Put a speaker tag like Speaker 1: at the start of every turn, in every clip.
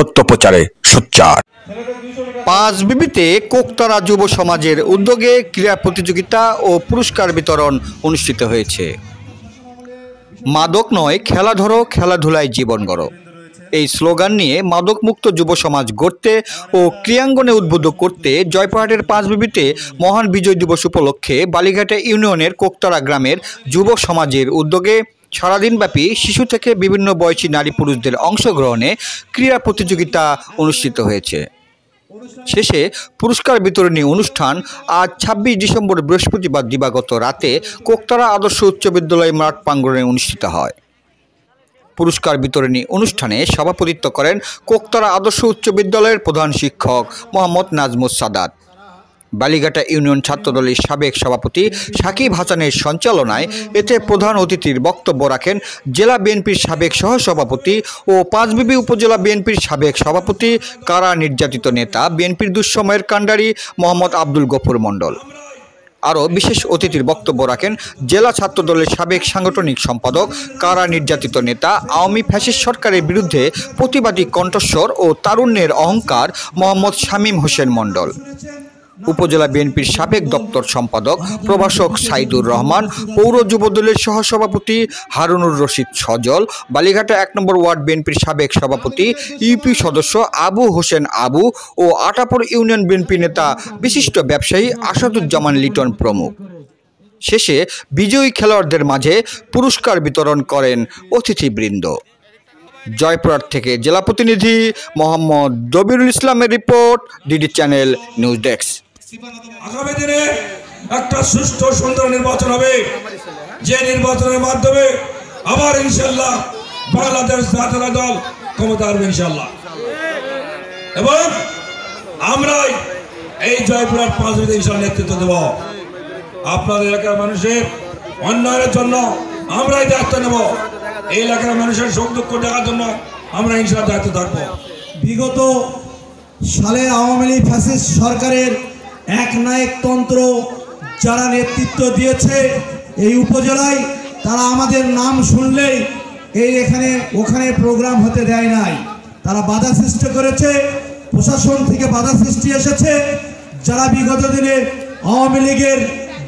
Speaker 1: সত্য প্রচারে সোচ্চার।
Speaker 2: পাঁচবিবিতে কোকতারা যুব সমাজের উদ্যোগে ক্রীড়া প্রতিযোগিতা ও পুরস্কার বিতরণ অনুষ্ঠিত হয়েছে। মাদক নয়, খেলা ধরো, খেলাধুলায় জীবন গড়ো, এই স্লোগান নিয়ে মাদকমুক্ত যুব সমাজ গড়তে ও ক্রীড়াঙ্গনে উদ্বুদ্ধ করতে জয়পুরহাটের পাঁচবিবিতে মহান বিজয় দিবস উপলক্ষে বালিঘাটা ইউনিয়নের কোকতারা গ্রামের যুব সমাজের উদ্যোগে সারাদিনব্যাপী শিশু থেকে বিভিন্ন বয়সী নারী পুরুষদের অংশগ্রহণে ক্রীড়া প্রতিযোগিতা অনুষ্ঠিত হয়েছে। শেষে পুরস্কার বিতরণী অনুষ্ঠান আজ ২৬ ডিসেম্বর বৃহস্পতিবার দিবাগত রাতে কোকতারা আদর্শ উচ্চ বিদ্যালয় মাঠ প্রাঙ্গণে অনুষ্ঠিত হয়। পুরস্কার বিতরণী অনুষ্ঠানে সভাপতিত্ব করেন কোকতারা আদর্শ উচ্চ বিদ্যালয়ের প্রধান শিক্ষক মোহাম্মদ নাজমুস সাদাত। বালিঘাটা ইউনিয়ন ছাত্রদলের সাবেক সভাপতি সাকিব হাসানের সঞ্চালনায় এতে প্রধান অতিথির বক্তব্য রাখেন জেলা বিএনপির সাবেক সহসভাপতি ও পাঁচবিবি উপজেলা বিএনপির সাবেক সভাপতি, কারা নির্যাতিত নেতা, বিএনপির দুঃসময়ের কাণ্ডারি মোহাম্মদ আব্দুল গফুর মণ্ডল। আরও বিশেষ অতিথির বক্তব্য রাখেন জেলা ছাত্রদলের সাবেক সাংগঠনিক সম্পাদক, কারা নির্যাতিত নেতা, আওয়ামী ফ্যাসিস্ট সরকারের বিরুদ্ধে প্রতিবাদী কণ্ঠস্বর ও তারুণ্যের অহংকার মোহাম্মদ শামীম হোসেন মণ্ডল, উপজেলা বিএনপির সাবেক দপ্তর সম্পাদক প্রভাষক সাইদুর রহমান, পৌর যুবদলের সহসভাপতি হারুনুর রশিদ সজল, বালিঘাটা ১ নম্বর ওয়ার্ড বিএনপির সাবেক সভাপতি, ইউপি সদস্য আবু হোসেন আবু ও আটাপুর ইউনিয়ন বিএনপি নেতা বিশিষ্ট ব্যবসায়ী আসাদুজ্জামান লিটন প্রমুখ। শেষে বিজয়ী খেলোয়াড়দের মাঝে পুরস্কার বিতরণ করেন অতিথিবৃন্দ। জয়পুরহাট থেকে জেলা প্রতিনিধি মোহাম্মদ দবিরুল ইসলামের report, DD channel news desk.
Speaker 3: আগামী দিনে একটা সুষ্ঠু সুন্দর নির্বাচন হবে, যে নির্বাচনের মাধ্যমে আবার ইনশাআল্লাহ বাংলাদেশ জাতীয় দল ক্ষমতা আসবে ইনশাআল্লাহ। এবং আমরা এই জয়পুরহাট পাঁচবিবিতে ইনশাআল্লাহ নেতৃত্ব দেব। আপনাদের এলাকার মানুষের উন্নয়নের জন্য আমরাই দায়িত্ব নেব। এই এলাকার মানুষের সুখ দুঃখ দেখার জন্য আমরা ইনশাআল্লাহ দায়িত্ব থাকবো।
Speaker 4: বিগত সালে আওয়ামী লীগ ফ্যাসিস্ট সরকারের একনায়কতন্ত্র যারা নেতৃত্ব দিয়েছে এই উপজেলায়, তারা আমাদের নাম শুনলেই এখানে ওখানে প্রোগ্রাম হতে দেয় নাই। তারা বাধা সৃষ্টি করেছে, প্রশাসন থেকে বাধা সৃষ্টি এসেছে। যারা বিগত দিনে আওয়ামী লীগের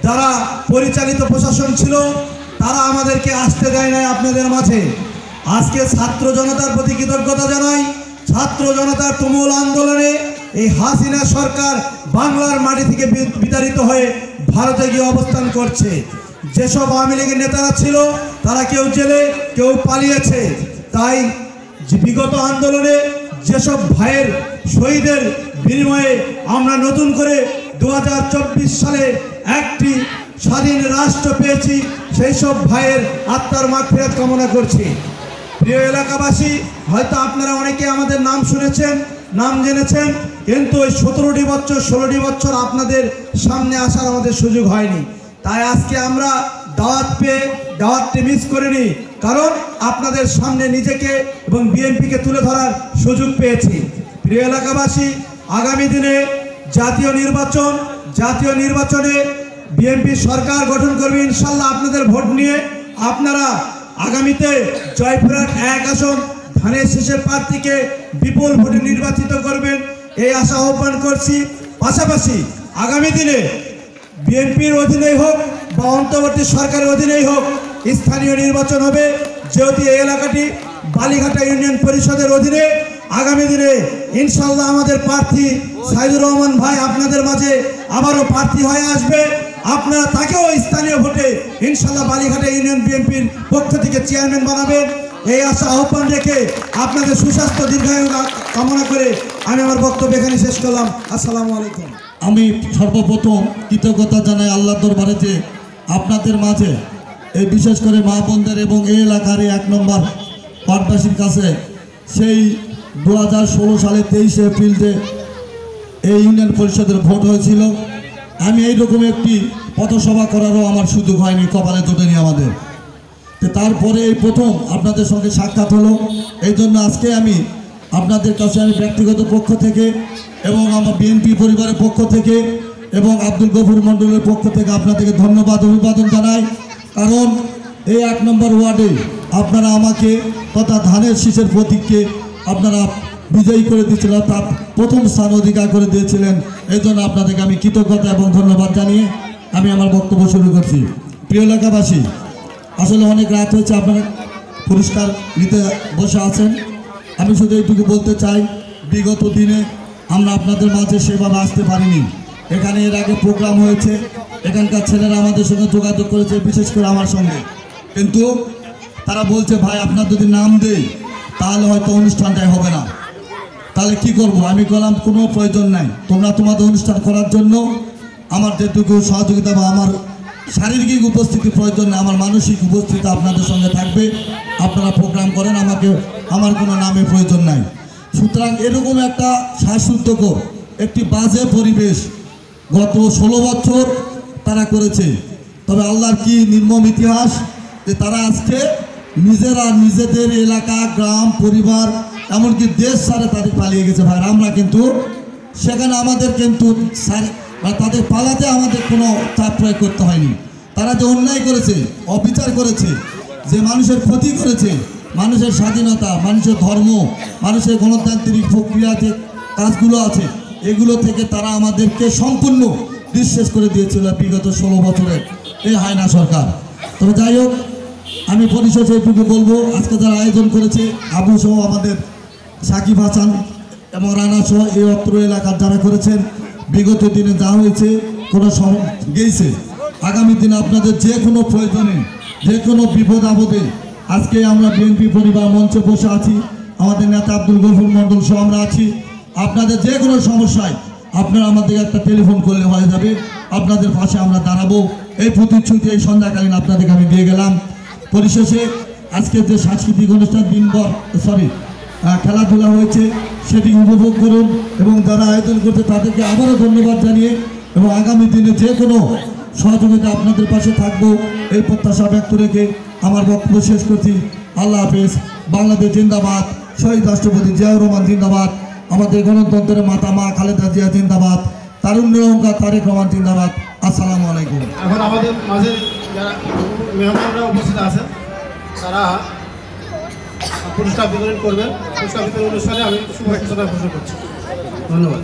Speaker 4: দ্বারা পরিচালিত প্রশাসন ছিল, তারা আমাদেরকে আসতে দেয় নাই আপনাদের মাঝে। আজকে ছাত্র জনতার প্রতি কৃতজ্ঞতা জানাই। ছাত্র জনতার তুমুল আন্দোলনে এই হাসিনা সরকার বাংলার মাটি থেকে বিতাড়িত হয়ে ভারতে গিয়ে অবস্থান করছে। যেসব আওয়ামী লীগের নেতারা ছিল তারা কেউ জেলে, কেউ পালিয়েছে। তাই বিগত আন্দোলনে যেসব ভাইয়ের শহীদের বিনিময়ে আমরা নতুন করে ২০২৪ সালে একটি স্বাধীন রাষ্ট্র পেয়েছি, সেই সব ভাইয়ের আত্মার মাগফিরাত কামনা করছি। প্রিয় এলাকাবাসী, হয়তো আপনারা অনেকে আমাদের নাম শুনেছেন, নাম জেনেছেন, কিন্তু ওই 17টি বছর 16টি বছর আপনাদের সামনে আসার আমাদের সুযোগ হয়নি। তাই আজকে আমরা দাওয়াত পেয়ে দাওয়াতটি মিস করিনি, কারণ আপনাদের সামনে নিজেকে এবং বিএনপিকে তুলে ধরার সুযোগ পেয়েছি। প্রিয় এলাকাবাসী, আগামী দিনে জাতীয় নির্বাচনে বিএনপি সরকার গঠন করবে ইনশাল্লাহ। আপনাদের ভোট নিয়ে আপনারা আগামীতে জয়পুরহাট ১ আসন ধানের শেষের প্রার্থীকে বিপুল ভোটে নির্বাচিত করবেন, এই আশা আহ্বান করছি। পাশাপাশি আগামী দিনে বিএনপির অধীনেই হোক বা অন্তর্বর্তী সরকারের অধীনেই হোক স্থানীয় নির্বাচন হবে। যেহেতু এই এলাকাটি বালিঘাটা ইউনিয়ন পরিষদের অধীনে, আগামী দিনে ইনশাল্লাহ আমাদের প্রার্থী সাইদুর রহমান ভাই আপনাদের মাঝে আবারও প্রার্থী হয়ে আসবে। আপনারা তাকেও স্থানীয় ভোটে ইনশাল্লাহ বালিঘাটা ইউনিয়ন বিএনপির পক্ষ থেকে চেয়ারম্যান বানাবেন, এই আশা আহ্বান রেখে আপনাদের সুস্বাস্থ্য দীর্ঘায়ু কামনা করে আমি আমার বক্তব্য এখানে শেষ করলাম। আসসালামু আলাইকুম।
Speaker 5: আমি সর্বপ্রথম কৃতজ্ঞতা জানাই আল্লাহর দরবারে যে আপনাদের মাঝে এই বিশেষ করে মা বোনদের এবং এই এলাকার ১ নম্বর ওয়ার্ডবাসীর কাছে সেই ২০১৬ সালে ২৩ এপ্রিল যে এই ইউনিয়ন পরিষদের ভোট হয়েছিল, আমি এইরকম একটি পথসভা করারও আমার সুযোগ হয়নি, কপালে জোটেনি আমাদের। তো তারপরে এই প্রথম আপনাদের সঙ্গে সাক্ষাৎ হলো, এই জন্য আজকে আমি আপনাদের কাছে আমি ব্যক্তিগত পক্ষ থেকে এবং আমার বিএনপি পরিবারের পক্ষ থেকে এবং আব্দুল গফুর মণ্ডলের পক্ষ থেকে আপনাদেরকে ধন্যবাদ অভিবাদন জানাই। কারণ এই ১ নম্বর ওয়ার্ডে আপনারা আমাকে তথা ধানের শীষের প্রতীককে আপনারা বিজয়ী করে দিয়েছিলেন, তার প্রথম স্থান অধিকার করে দিয়েছিলেন। এই জন্য আপনাদেরকে আমি কৃতজ্ঞতা এবং ধন্যবাদ জানিয়ে আমি আমার বক্তব্য শুরু করছি। প্রিয় এলাকাবাসী, আসলে অনেক রাত হয়েছে, আপনারা পুরস্কার নিতে বসে আছেন। আমি শুধু এইটুকু বলতে চাই, বিগত দিনে আমরা আপনাদের মাঝে সেভাবে আসতে পারিনি। এখানে এর আগে প্রোগ্রাম হয়েছে, এখানকার ছেলেরা আমাদের সঙ্গে যোগাযোগ করেছে, বিশেষ করে আমার সঙ্গে, কিন্তু তারা বলছে ভাই আপনার যদি নাম দেই তাহলে হয়তো অনুষ্ঠানটাই হবে না। তাহলে কি করব? আমি বললাম কোনো প্রয়োজন নাই, তোমরা তোমাদের অনুষ্ঠান করার জন্য আমার যেটুকু সহযোগিতা বা আমার শারীরিক উপস্থিতি প্রয়োজন নেই, আমার মানসিক উপস্থিতি আপনাদের সঙ্গে থাকবে। আপনারা প্রোগ্রাম করেন, আমার কোনো নামের প্রয়োজন নাই। সুতরাং এরকম একটা শ্বাসরুদ্ধকর একটি বাজে পরিবেশ গত 16 বছর তারা করেছে। তবে আল্লাহর কি নির্মম ইতিহাস যে তারা আজকে নিজেরা নিজেদের এলাকা, গ্রাম, পরিবার, এমনকি দেশ ছাড়ে তাদের পালিয়ে গেছে। ভাই আমরা কিন্তু সেখানে আমাদের কিন্তু তাদের পালাতে আমাদের কোনো চাপ প্রয়োগ করতে হয়নি। তারা যে অন্যায় করেছে, অবিচার করেছে, যে মানুষের ক্ষতি করেছে, মানুষের স্বাধীনতা, মানুষের ধর্ম, মানুষের গণতান্ত্রিক প্রক্রিয়া যে কাজগুলো আছে, এগুলো থেকে তারা আমাদেরকে সম্পূর্ণ নিঃশেষ করে দিয়েছিল বিগত 16 বছরের এই হায়না সরকার। তবে যাই হোক, আমি পরিশেষে এটুকু বলবো, আজকে যারা আয়োজন করেছে, আবু সহ আমাদের সাকিব হাসান এবং রানা সহ এই অত্র এলাকার যারা করেছেন, বিগত দিনে যা হয়েছে কোনো গেছে, আগামী দিনে আপনাদের যে কোনো প্রয়োজনে, যে কোনো বিপদ আপদে, আজকে আমরা বিএনপি পরিবার মঞ্চে বসে আছি, আমাদের নেতা আব্দুল গফুর মণ্ডল সহ আমরা আছি। আপনাদের যে কোনো সমস্যায় আপনারা আমাদের একটা টেলিফোন করলে হয়ে যাবে, আপনাদের পাশে আমরা দাঁড়াবো। এই প্রতিশ্রুতি এই সন্ধ্যাকালীন আপনাদেরকে আমি দিয়ে গেলাম। পরিশেষে আজকে যে সাংস্কৃতিক অনুষ্ঠান দিনভর খেলাধুলা হয়েছে সেটি উপভোগ করুন, এবং যারা আয়োজন করছে তাদেরকে আবারও ধন্যবাদ জানিয়ে এবং আগামী দিনে যে কোনো সহযোগিতা আপনাদের পাশে থাকবো এই প্রত্যাশা ব্যক্ত রেখে আমার বক্তব্য শেষ করছি। আল্লাহ হাফেজ। বাংলাদেশ জিন্দাবাদ, শহীদ রাষ্ট্রপতি জিয়াউর রহমান জিন্দাবাদ, আমাদের গণতন্ত্রের মাতা মা খালেদা জিয়া জিন্দাবাদ, তারুণ্যের অহংকার তারেক রহমান জিন্দাবাদ। আসসালামু আলাইকুম।
Speaker 1: এখন আমাদের মাঝে যারা মেহমানরা উপস্থিত আছেন তারা পুরস্কার বিতরণ করবেন। পুরস্কার বিতরণ অনুষ্ঠানে আমি শুভেচ্ছা ঘোষণা করছি। ধন্যবাদ।